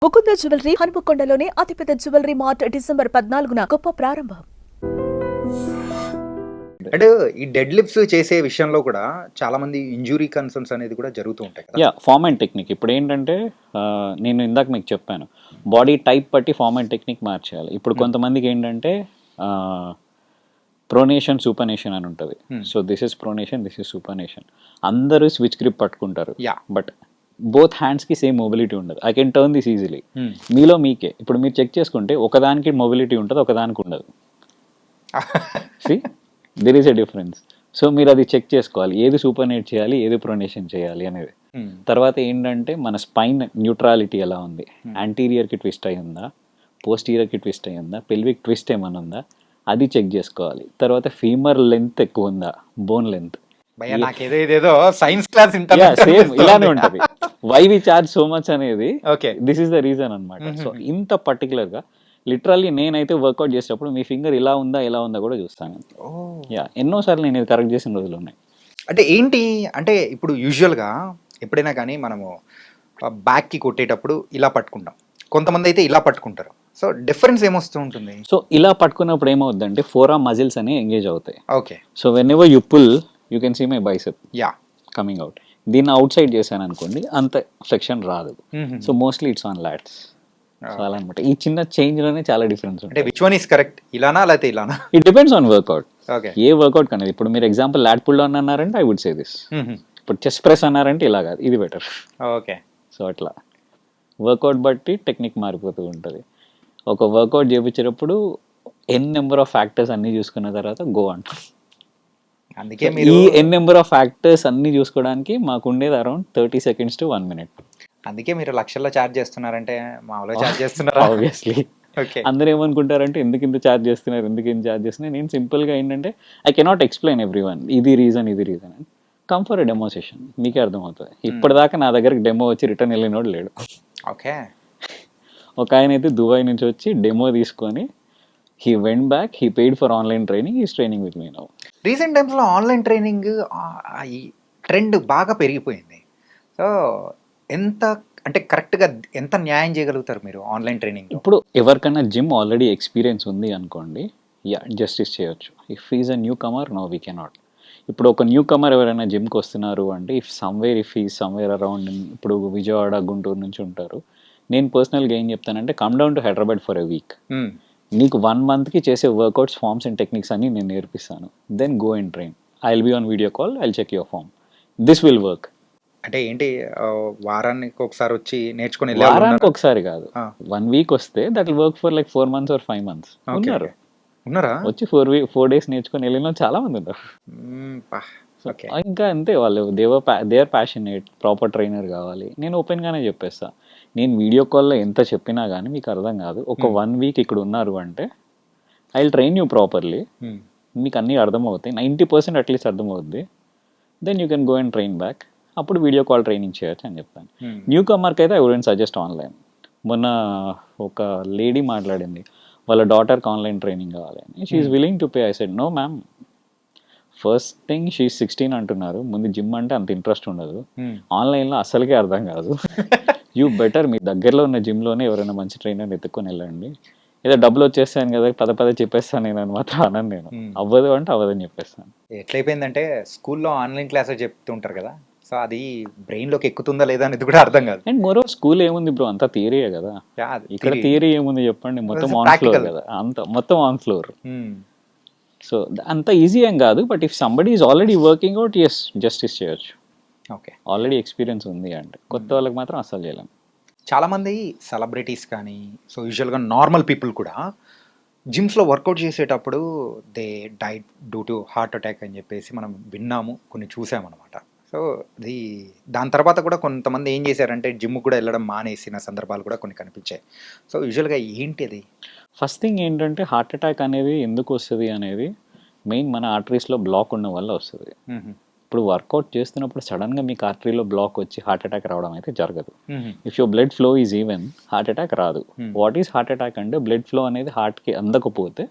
Mukunda jewellery హనుమకొండలోని అతిపెద్ద jewellery mart December 14న గొప్ప ప్రారంభం. అంటే ఈ డెడ్ లిఫ్ట్స్ చేసే విషయంలో కూడా చాలా మంది ఇంజురీ కన్సర్న్స్ అనేది కూడా జరుగుతూ ఉంటాయి కదా. ఫార్మ్ అండ్ టెక్నిక్ ఇప్పుడు ఏంటంటే నేను ఇందాక మీకు చెప్పాను బాడీ టైప్ బట్టి ఫార్మ్ అండ్ టెక్నిక్ మార్చేయాలి. ఇప్పుడు కొంతమందికి ఏంటంటే ప్రొనేషన్ సూపర్నేషన్ అని ఉంటుంది. So this is pronation, this is supination. అందరూ స్విచ్ గ్రిప్ పట్టుకుంటారు, బట్ బోత్ హ్యాండ్స్కి సేమ్ మొబిలిటీ ఉండదు. I can turn this easily. మీలో మీకే ఇప్పుడు మీరు చెక్ చేసుకుంటే ఒకదానికి మొబిలిటీ ఉంటుంది, ఒకదానికి ఉండదు. See there is a difference. So మీరు అది చెక్ చేసుకోవాలి, ఏది సూపర్నేట్ చేయాలి, ఏది ప్రొనేషన్ చేయాలి అనేది. తర్వాత ఏంటంటే మన స్పైన్ న్యూట్రాలిటీ ఎలా ఉంది, యాంటీరియర్కి ట్విస్ట్ అయి ఉందా, పోస్టీరియర్కి ట్విస్ట్ అయి ఉందా, పెల్విక్ ట్విస్ట్ ఏమైనా ఉందా, అది చెక్ చేసుకోవాలి. తర్వాత ఫీమర్ లెంత్ ఎక్కువ ఉందా, bone length. Science class same ఇలానే ఉంటది. Why we charge so much అనేది దిస్ ఇస్ ద రీజన్ అనమాట. సో ఇంత పర్టికులర్ గా లిటరల్లీ నేనైతే వర్కౌట్ చేసేటప్పుడు మీ ఫింగర్ ఇలా ఉందా ఎలా ఉందా కూడా చూస్తాను. ఎన్నోసార్లు నేను ఇది కరెక్ట్ చేసిన రోజులు ఉన్నాయి. అంటే ఏంటి అంటే ఇప్పుడు యూజువల్గా ఎప్పుడైనా కానీ మనము బ్యాక్కి కొట్టేటప్పుడు ఇలా పట్టుకుంటాం, కొంతమంది అయితే ఇలా పట్టుకుంటారు. సో డిఫరెన్స్ ఏమొస్తూ ఉంటుంది? సో ఇలా పట్టుకున్నప్పుడు ఏమవుతుందంటే ఫోర్ ఆర్మ్ మజిల్స్ అని ఎంగేజ్ అవుతాయి. Okay. So whenever you pull you can see my bicep coming out. దీన్ని అవుట్ సైడ్ చేశాను అనుకోండి అంత ఫ్లెక్షన్ రాదు. So mostly it's on lats. So అలా అనమాట. ఈ చిన్న చేంజ్ లోనే చాలా డిఫరెన్స్ ఉంటుంది. విచ్ వన్ ఇస్ కరెక్ట్, ఇలానా లేకపోతే ఇలానా? It depends on workout. Okay. ఏ వర్కౌట్ కనేది ఇప్పుడు మీరు ఎగ్జాంపుల్ లాట్ పుల్ డౌన్ అన్నారంటే ఐ వుడ్ సే దిస్. ఇప్పుడు చెస్ట్ ప్రెస్ అన్నారంటే ఇలా కాదు, ఇది బెటర్. ఓకే. సో అట్లా వర్కౌట్ బట్టి టెక్నిక్ మారిపోతూ ఉంటుంది. ఒక వర్కౌట్ చేయించేటప్పుడు ఎన్ నెంబర్ ఆఫ్ ఫ్యాక్టర్స్ అన్ని చూసుకున్న తర్వాత గో అంటారు. అందుకే ఈ ఎన్ నెంబర్ ఆఫ్ ఫ్యాక్టర్స్ అన్ని చూసుకోవడానికి మాకు ఉండేది అరౌండ్ 30 seconds to 1 minute. అందుకే మీరు లక్షల్లో ఛార్జ్ చేస్తున్నారంటే మామూలుగా ఛార్జ్ చేస్తున్నారు ఆబ్వియస్లీ. అందరూ ఏమనుకుంటారంటే ఎందుకు ఇంత ఛార్జ్ చేస్తున్నారు, ఎందుకు ఇంత ఛార్జ్ చేస్తున్నారు. నేను సింపుల్గా ఏంటంటే I cannot explain every one ఇది రీజన్ అని. Come for a demo session, మీకే అర్థమవుతుంది. ఇప్పటిదాకా నా దగ్గరికి డెమో వచ్చి రిటర్న్ వెళ్ళినోడు లేడు. ఓకే. ఒక ఆయన అయితే దుబాయ్ నుంచి వచ్చి డెమో తీసుకొని he went back, he paid for online training, he is training with me now. Recent టైమ్స్లో ఆన్లైన్ ట్రైనింగ్ ఈ ట్రెండ్ బాగా పెరిగిపోయింది. సో ఎంత అంటే కరెక్ట్గా ఎంత న్యాయం చేయగలుగుతారు మీరు ఆన్లైన్ ట్రైనింగ్? ఇప్పుడు ఎవరికైనా జిమ్ ఆల్రెడీ ఎక్స్పీరియన్స్ ఉంది అనుకోండి, జస్టిస్ చేయొచ్చు. If is a new comer, no we cannot. ఇప్పుడు ఒక న్యూ కమర్ ఎవరైనా జిమ్కి వస్తున్నారు అంటే ఇఫ్ సమ్వేర్ అరౌండ్ ఇప్పుడు విజయవాడ గుంటూరు నుంచి ఉంటారు, నేను పర్సనల్గా ఏం చెప్తానంటే come down to Hyderabad for a week. నీకు 1 monthకి చేసే వర్కౌట్స్, ఫార్మ్స్ అండ్ టెక్నిక్స్ అన్ని నేను నేర్పిస్తాను. Then go and train. I will be on video call, I will check your form. This will work. అంటే ఏంటి వారానికి ఒకసారి వచ్చి నేర్చుకుని? వారానికి ఒకసారి కాదు, 1 week వస్తే that will work for like 4 months or 5 months. ఉన్నారా వచ్చి 4 days నేర్చుకుని వెళ్ళిన చాలా మంది ఉన్నారు. ఇంకా అంతే, వాళ్ళు they are passionate. Proper trainer కావాలి. నేను ఓపెన్గానే చెప్పేస్తా, నేను వీడియో కాల్లో ఎంత చెప్పినా కానీ మీకు అర్థం కాదు. ఒక 1 week ఇక్కడ ఉన్నారు అంటే I will train you properly. మీకు అన్నీ అర్థమవుతాయి, 90% అట్లీస్ట్ అర్థమవుద్ది. Then you can go and train back. అప్పుడు వీడియో కాల్ ట్రైనింగ్ చేయొచ్చు అని చెప్తాను. న్యూ కమర్కి అయితే ఐ వుడెంట్ సజెస్ట్ ఆన్లైన్. మొన్న ఒక లేడీ మాట్లాడింది, వాళ్ళ డాటర్కి ఆన్లైన్ ట్రైనింగ్ కావాలని. She is willing to pay. I said no ma'am, first thing she 16 అంటున్నారు, ముందు జిమ్ అంటే అంత ఇంట్రెస్ట్ ఉండదు, ఆన్లైన్లో అసలుకే అర్థం కాదు. యూ బెటర్ మీ దగ్గరలో ఉన్న జిమ్లోనే ఎవరైనా మంచి ట్రైనర్ ఎత్తుకొని వెళ్ళండి. ఏదో డబ్బులు వచ్చేస్తాను కదా పదే చెప్పేస్తాను నేను అని మాత్రం అనను. నేను అవ్వదు అంటే అవ్వదని చెప్పేస్తాను. ఎట్లయిపోయిందంటే స్కూల్లో ఆన్లైన్ క్లాసెస్ చెప్తుంటారు కదా, సో అది బ్రెయిన్లోకి ఎక్కుతుందా లేదా అనేది కూడా అర్థం కాదు. అండ్ మరో స్కూల్ ఏముంది బ్రో, అంతా థియరీయే కదా. ఇక్కడ థియరీ ఏముంది చెప్పండి, మొత్తం ఆన్ ఫ్లోర్ కదా, మొత్తం ఆన్ ఫ్లోర్. సో అంత ఈజీ ఏం కాదు. But if somebody is already working out, yes justice చేయొచ్చు. ఓకే. ఆల్రెడీ ఎక్స్పీరియన్స్ ఉంది అంటే కొత్త వాళ్ళకి మాత్రం అస్సలు చేయలేం. చాలామంది సెలబ్రిటీస్ కానీ, సో యూజువల్గా నార్మల్ పీపుల్ కూడా జిమ్స్లో వర్కౌట్ చేసేటప్పుడు they diet due to heart attack అని చెప్పేసి మనం విన్నాము, కొన్ని చూసామన్నమాట. సో దాని తర్వాత కూడా కొంతమంది ఏం చేశారంటే జిమ్ కూడా వెళ్ళడం మానేసిన సందర్భాలు కూడా కొన్ని కనిపించాయి. సో యూజువల్గా ఏంటి అది? ఫస్ట్ థింగ్ ఏంటంటే హార్ట్ అటాక్ అనేది ఎందుకు వస్తుంది అనేది మెయిన్ మన ఆర్టరీస్లో బ్లాక్ ఉన్న వల్ల వస్తుంది. ఇప్పుడు వర్కౌట్ చేస్తున్నప్పుడు సడన్గా మీకు ఆర్టరీలో బ్లాక్ వచ్చి హార్ట్ అటాక్ రావడం అయితే జరగదు. If your blood flow is even, heart attack రాదు. వాట్ ఈస్ హార్ట్ అటాక్ అంటే బ్లడ్ ఫ్లో అనేది హార్ట్కి అందకపోతే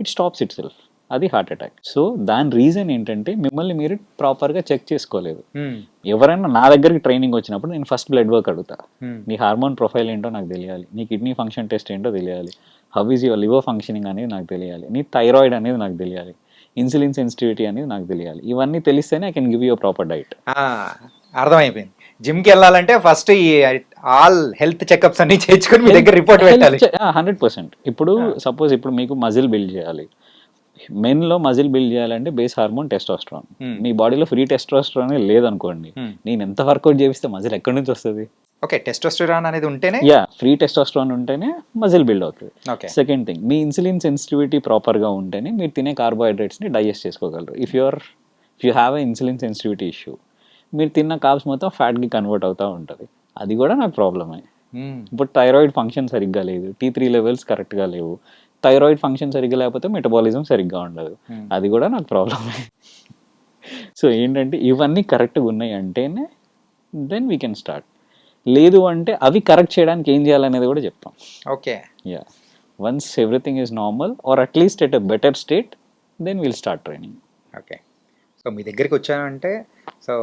ఇట్ స్టాప్స్ ఇట్ సెల్ఫ్. అది హార్ట్ అటాక్. సో దాని రీజన్ ఏంటంటే మిమ్మల్ని మీరు ప్రాపర్గా చెక్ చేసుకోలేదు. Hmm. ఎవరైనా నా దగ్గరికి ట్రైనింగ్ వచ్చినప్పుడు నేను ఫస్ట్ బ్లడ్ వర్క్ అడుగుతా. Hmm. నీ హార్మోన్ ప్రొఫైల్ ఏంటో నాకు తెలియాలి, నీ కిడ్నీ ఫంక్షన్ టెస్ట్ ఏంటో తెలియాలి, how is your liver functioning అనేది నాకు తెలియాలి, నీ థైరాయిడ్ అనేది నాకు తెలియాలి, ఇన్సులిన్ సెన్సిటివిటీ అనేది నాకు తెలియాలి. ఇవన్నీ తెలిస్తేనే I can give you proper diet. అర్థమైపోయింది. జిమ్కి వెళ్ళాలంటే ఫస్ట్ ఈ ఆల్ హెల్త్ చెకప్స్ అన్ని చేయించుకొని మీ దగ్గర రిపోర్ట్ పెట్టాలి. 100%. ఇప్పుడు సపోజ్ ఇప్పుడు మీకు మజిల్ బిల్డ్ చేయాలి, మెన్లో మజిల్ బిల్డ్ చేయాలంటే బేస్ హార్మోన్ టెస్టోస్టెరాన్. మీ బాడీలో ఫ్రీ టెస్టోస్టెరాన్ లేదనుకోండి, నేను ఎంత వర్కౌట్ చేపిస్తే మజిల్ ఎక్కడి నుంచి వస్తుంది? ఓకే, టెస్టోస్టెరాన్ అనేది ఉంటేనే, ఫ్రీ టెస్టోస్టెరాన్ ఉంటేనే మజిల్ బిల్డ్ అవుతుంది. ఓకే. సెకండ్ థింగ్, మీ ఇన్సులిన్ సెన్సిటివిటీ ప్రాపర్గా ఉంటేనే మీరు తినే కార్బోహైడ్రేట్స్ని డైజెస్ట్ చేసుకోగలరు. If you have a insulin sensitivity issue, మీరు తిన్న కార్బ్స్ మొత్తం ఫ్యాట్కి కన్వర్ట్ అవుతూ ఉంటుంది. అది కూడా నాకు ప్రాబ్లమే. ఇప్పుడు థైరాయిడ్ ఫంక్షన్ సరిగ్గా లేదు, T3 లెవెల్స్ కరెక్ట్గా లేవు. థైరాయిడ్ ఫంక్షన్ సరిగ్గా లేకపోతే మెటబాలిజం సరిగ్గా ఉండదు, అది కూడా నాకు ప్రాబ్లమే. సో ఏంటంటే ఇవన్నీ కరెక్ట్గా ఉన్నాయి అంటేనే దెన్ వీ కెన్ స్టార్ట్. లేదు అంటే అవి కరెక్ట్ చేయడానికి ఏం చేయాలనేది కూడా చెప్తాం. Okay. Once everything is normal or at least at a better state, then will start training. Okay. So మీ దగ్గరికి వచ్చానంటే సో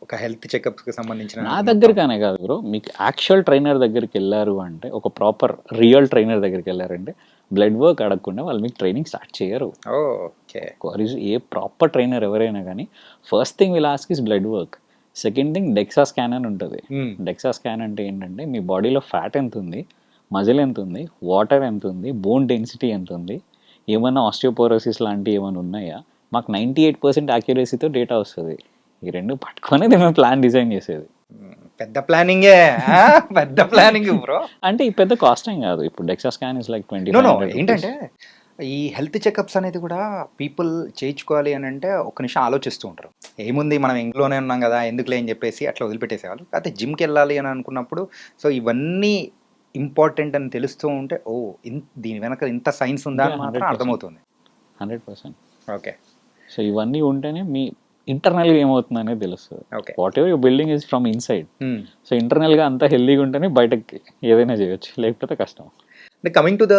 ఒక హెల్త్ చెకప్స్కి సంబంధించిన, నా దగ్గరగానే కాదు బ్రో, మీకు యాక్చువల్ ట్రైనర్ దగ్గరికి వెళ్ళారు అంటే, ఒక ప్రాపర్ రియల్ ట్రైనర్ దగ్గరికి వెళ్ళారంటే బ్లడ్ వర్క్ అడగకుండా వాళ్ళు మీకు ట్రైనింగ్ స్టార్ట్ చేయరు. ఓకే. ఏ ప్రాపర్ ట్రైనర్ ఎవరైనా కానీ first thing will ask is blood work. Second thing DEXA scan అని ఉంటుంది. డెక్సా స్కాన్ అంటే ఏంటంటే మీ బాడీలో ఫ్యాట్ ఎంత ఉంది, మజిల్ ఎంత ఉంది, వాటర్ ఎంత ఉంది, బోన్ డెన్సిటీ ఎంత ఉంది, ఏమైనా ఆస్టియోపోరోసిస్ లాంటివి ఏమైనా ఉన్నాయా, మాకు 98% యాక్యురసీతో డేటా వస్తుంది. ఈ రెండు పట్టుకొని మేము ప్లాన్ డిజైన్ చేసేది. పెద్ద ప్లానింగే, పెద్ద ప్లానింగ్ బ్రో. అంటే ఈ పెద్ద కాస్ట్ ఏం కాదు. ఇప్పుడు డెక్సా స్కాన్ ఇస్ లైక్ 20. ఏంటంటే ఈ హెల్త్ చెకప్స్ అనేది కూడా పీపుల్ చేయించుకోవాలి అని అంటే ఒక నిమిషం ఆలోచిస్తూ ఉంటారు. ఏముంది మనం ఇంట్లోనే ఉన్నాం కదా ఎందుకులే అని చెప్పేసి అట్లా వదిలిపెట్టేసేవాళ్ళు. అయితే జిమ్కి వెళ్ళాలి అని అనుకున్నప్పుడు సో ఇవన్నీ ఇంపార్టెంట్ అని తెలుస్తూ ఉంటే దీని వెనక ఇంత సైన్స్ ఉందా అని మాత్రం అర్థమవుతుంది. 100%. ఓకే. సో ఇవన్నీ ఉంటేనే మీ ఇంటర్నల్గా ఏమవుతుంది అనేది తెలుస్తుంది. Whatever you're building is from inside. So ఇంటర్నల్గా అంతా హెల్దీగా ఉంటేనే బయటకి ఏదైనా చేయొచ్చు, లేకపోతే కష్టం. అంటే కమింగ్ టు ద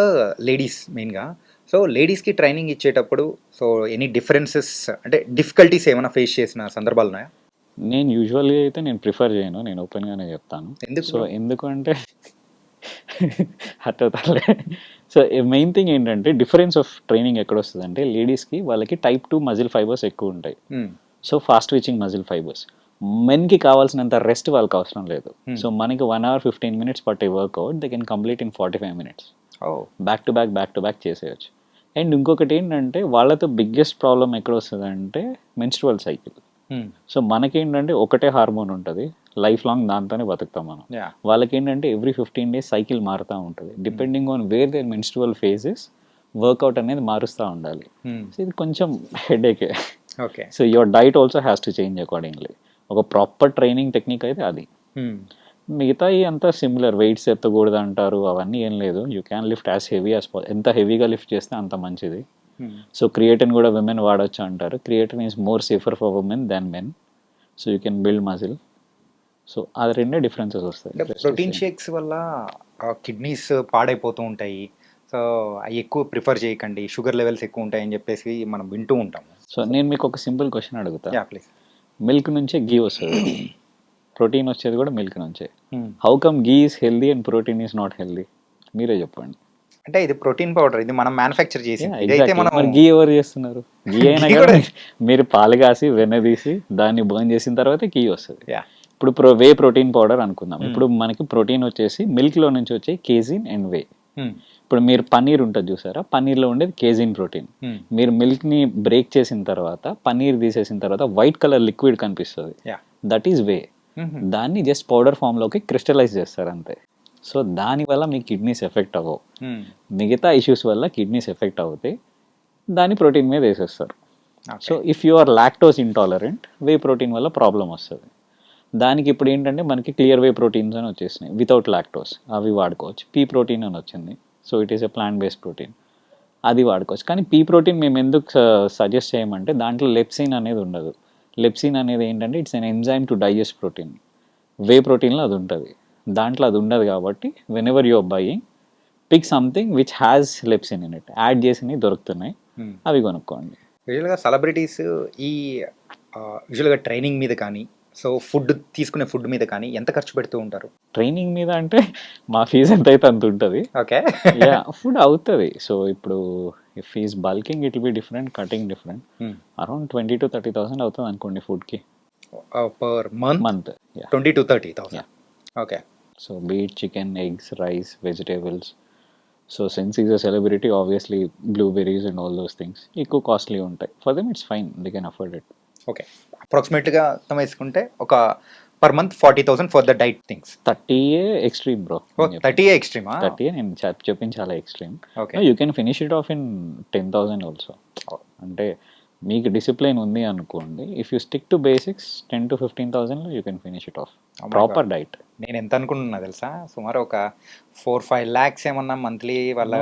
లేడీస్ మెయిన్గా, సో లేడీస్కి ట్రైనింగ్ ఇచ్చేటప్పుడు సో ఎనీ డిఫరెన్సెస్ అంటే డిఫికల్టీస్ ఏమైనా ఫేస్ చేసిన సందర్భాలు ఉన్నాయా? నేను యూజువల్గా అయితే నేను ప్రిఫర్ చేయను, నేను ఓపెన్గానే చెప్తాను. సో ఎందుకంటే అట్లే. సో మెయిన్ థింగ్ ఏంటంటే డిఫరెన్స్ ఆఫ్ ట్రైనింగ్ ఎక్కడ వస్తుంది అంటే, లేడీస్కి వాళ్ళకి టైప్ 2 మజిల్ ఫైబర్స్ ఎక్కువ ఉంటాయి. So fast twitching muscle fibres. మెన్కి కావాల్సినంత రెస్ట్ వాళ్ళకి అవసరం లేదు. సో మనకి 1 hour 15 minutes పట్టే workout they can complete in 45 minutes. Back to back చేసేయచ్చు. అండ్ ఇంకొకటి ఏంటంటే వాళ్ళతో బిగ్గెస్ట్ ప్రాబ్లం ఎక్కడ వస్తుంది అంటే మెన్స్ట్రువల్ సైకిల్. సో మనకేంటంటే ఒకటే హార్మోన్ ఉంటుంది, లైఫ్ లాంగ్ దాంతోనే బతుకుతాం మనం. వాళ్ళకి ఏంటంటే ఎవ్రీ 15 days సైకిల్ మారుతూ ఉంటుంది. Depending on where their menstrual phases workout అనేది మారుస్తూ ఉండాలి. సో ఇది కొంచెం headache. Okay. So your diet also has to change accordingly. ఒక ప్రాపర్ ట్రైనింగ్ టెక్నిక్ అయితే అది. మిగతా అంతా సిమిలర్. వెయిట్స్ ఎత్తకూడదు అంటారు, అవన్నీ ఏం లేదు. You can lift as heavy as ఎంత హెవీగా లిఫ్ట్ చేస్తే అంత మంచిది. సో క్రియేటిన్ కూడా విమెన్ వాడచ్చు అంటారు. Creatine is more safer for women than men. So you can build muscle. So అది రెండే డిఫరెన్సెస్ వస్తాయి. ప్రోటీన్ షేక్స్ వల్ల కిడ్నీస్ పాడైపోతూ ఉంటాయి, సో అవి ఎక్కువ ప్రిఫర్ చేయకండి, షుగర్ లెవెల్స్ ఎక్కువ ఉంటాయని చెప్పేసి మనం వింటూ ఉంటాము. సో నేను మీకు ఒక సింపుల్ క్వశ్చన్ అడుగుతా. ప్లీజ్. మిల్క్ నుంచే గీ వస్తుంది, ప్రోటీన్ వచ్చేది కూడా మిల్క్ నుంచే. How come ghee is healthy and protein is not healthy? మీరే చెప్పండి. అంటే ఇది ప్రోటీన్ పౌడర్, ఇది మనం మ్యానుఫ్యాక్చర్ చేసి గీ ఎవరు చేస్తున్నారు? గీ అయినా కూడా మీరు పాలు కాసి వెన్న తీసి దాన్ని బర్న్ చేసిన తర్వాత గీ వస్తుంది. ఇప్పుడు వే ప్రోటీన్ పౌడర్ అనుకుందాం. ఇప్పుడు మనకి ప్రోటీన్ వచ్చేసి మిల్క్లో నుంచి వచ్చే కేజిన్ అండ్ వే. ఇప్పుడు మీరు పన్నీర్ ఉంటుంది చూసారా, పన్నీర్లో ఉండేది కేజిన్ ప్రోటీన్. మీరు మిల్క్ని బ్రేక్ చేసిన తర్వాత పన్నీర్ తీసేసిన తర్వాత వైట్ కలర్ లిక్విడ్ కనిపిస్తుంది, దట్ ఈస్ వే. దాన్ని జస్ట్ పౌడర్ ఫామ్లోకి క్రిస్టలైజ్ చేస్తారు అంతే. సో దానివల్ల మీ కిడ్నీస్ ఎఫెక్ట్ అవ్వవు. మిగతా ఇష్యూస్ వల్ల కిడ్నీస్ ఎఫెక్ట్ అవుతాయి, దాన్ని ప్రోటీన్ మీద వేసేస్తారు. So if you are lactose intolerant, whey protein వల్ల ప్రాబ్లం వస్తుంది. దానికి ఇప్పుడు ఏంటంటే మనకి క్లియర్ వే ప్రోటీన్స్ అని వచ్చేసినాయి వితౌట్ లాక్టోస్, అవి వాడుకోవచ్చు. పీ ప్రోటీన్ అని వచ్చింది, so it is a plant based protein, అది వాడుకోవచ్చు. కానీ పీ ప్రోటీన్ మేము ఎందుకు సజెస్ట్ చేయమంటే దాంట్లో లెప్సిన్ అనేది ఉండదు. లెప్సిన్ అనేది ఏంటంటే it's an enzyme to digest protein. Whey ప్రోటీన్లో అది ఉంటుంది, దాంట్లో అది ఉండదు. కాబట్టి whenever you're buying, pick something which has pepsin in it. Add చేసినవి దొరుకుతున్నాయి, అవి కొనుక్కోండి. యూజువల్గా సెలబ్రిటీస్ ఈ యూజువల్గా ట్రైనింగ్ మీద కానీ సో ఫుడ్ తీసుకునే ఫుడ్ మీద కానీ ఎంత ఖర్చు పెడుతూ ఉంటారు? ట్రైనింగ్ మీద అంటే మా ఫీజు ఎంత అయితే అంత ఉంటుంది. ఓకే. యా ఫుడ్ అవుతుంది. సో ఇప్పుడు ఫీజ్ bulking it be different, cutting different. Around 20,000 to 30,000 అవుతుంది అనుకోండి ఫుడ్కి per month. Month. 20,000 to 30,000. Yeah. Okay. So beef, chicken, eggs, rice, vegetables. So since is a celebrity obviously blueberries and all those things ఎక్కువ costly ఉంటాయి. For them it's fine, they can afford it. Okay. అప్రాక్సిమేట్గా అర్థం వేసుకుంటే ఒక per month 40,000 for the diet things. 30 extreme bro. 30 ఎక్స్ట్రీమా? 30 నేను చెప్పింది చాలా extreme. Okay. You can finish it of in 10,000 also. అంటే మీకు డిసిప్లిన్ ఉంది అనుకోండి, if you stick to basics 10 to 15,000 you can finish it of. Proper diet. నేను ఎంత అనుకుంటున్నా తెలుసా, సుమారు ఒక 4-5 lakhs ఏమన్నా మంత్లీ వాళ్ళ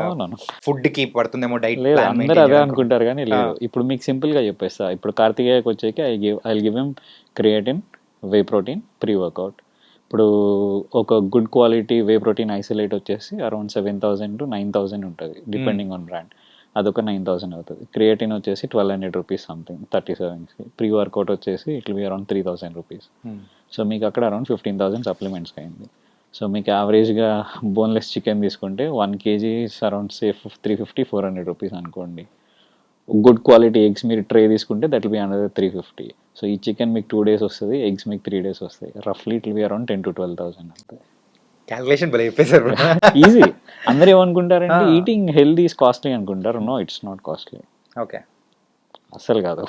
ఫుడ్ కి పడుతుందేమో డైట్. లేదు అందరూ అదే అనుకుంటారు కానీ లేదు. ఇప్పుడు మీకు సింపుల్ గా చెప్పేస్తా. ఇప్పుడు కార్తికేయకి వచ్చేకి I give him creatine, whey protein, pre workout. ఇప్పుడు ఒక good quality whey protein isolate వచ్చేసి అరౌండ్ 7,000 to 9,000 ఉంటుంది డిపెండింగ్ ఆన్ బ్రాండ్. అదొక 9,000 అవుతుంది. క్రియేటిన్ వచ్చేసి 1,200 రూపీస్ సంథింగ్ 37కి. ప్రీ వర్కౌట్ వచ్చేసి it will be around 3,000 rupees. So మీకు అక్కడ అరౌండ్ 15,000 సప్లిమెంట్స్ అయింది. సో మీకు యావరేజ్గా బోన్లెస్ చికెన్ తీసుకుంటే 1 kg అరౌండ్ సేఫ్ 350-400 రూపీస్ అనుకోండి. గుడ్ క్వాలిటీ ఎగ్స్ మీరు ట్రే తీసుకుంటే that will be another 350. So ఈ చికెన్ మీకు 2 days వస్తుంది, ఎగ్స్ మీకు 3 days వస్తాయి. రఫ్లీ it will be around 10,000 to 12,000 అవుతుంది. క్యాల్కులేషన్ భలే చెప్పేశారు. ఈజీ. అందరూ ఏమనుకుంటారంటే ఈటింగ్ హెల్దీ ఈస్ కాస్ట్లీ అనుకుంటారు. No, it's not costly. Okay. అస్సలు కాదు.